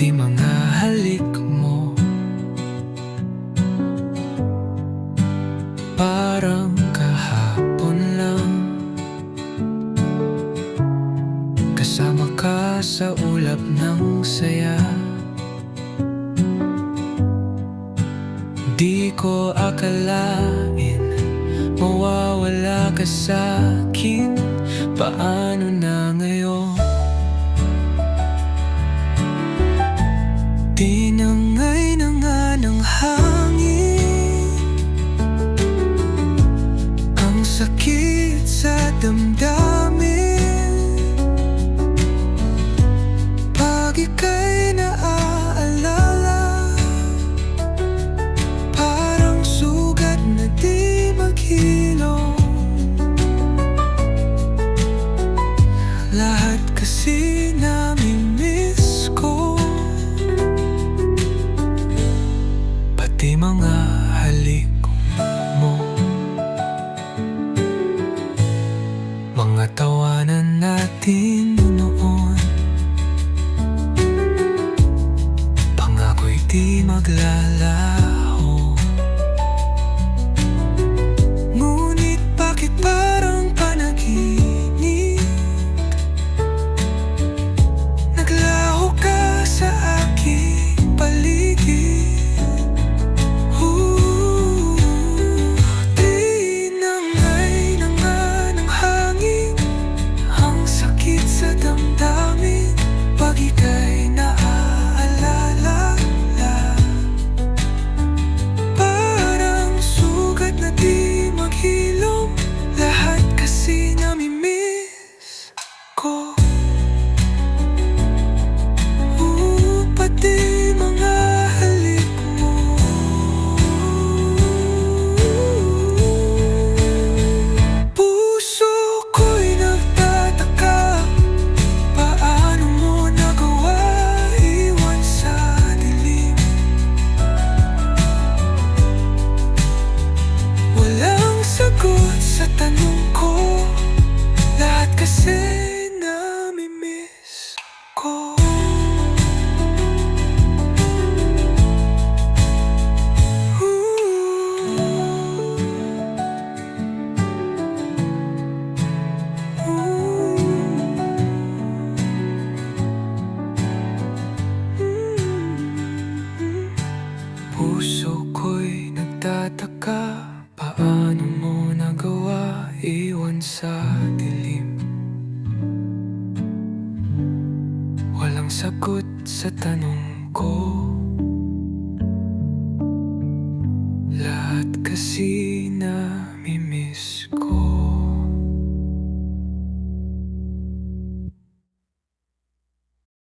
pati mga halik mo, parang kahapon lang. Kasama ka sa ulap ng saya. Di ko akalain mawawala ka sa'kin. Paano na ngayon? Tinangay na nga ng hangin ang sakit sa damdamin. Pag ika'y naaalala, parang sugat na di maghilom. Lahat kasi nami-miss ko, pati mga halik mo. Mga tawanan natin noon, pangako'y di maglalaho. Ngunit bakit parang panaginip? Naglaho ka sa aking paligid. Tinangay na nga ng hangin ang sakit sa damdamin. Pag ika'y naaalala, parang sugat na di maghilom. Lahat kasi nami-miss ko, pati mga halik mo. Puso ko'y nagtataka, paano mo nagawa iwan sa dilim? Walang sagot sa tanong ko, lahat kasi nami-miss ko. Puso ko'y nagtataka, paano mo nagawa iwan sa dilim? Walang sagot sa tanong ko, lahat kasi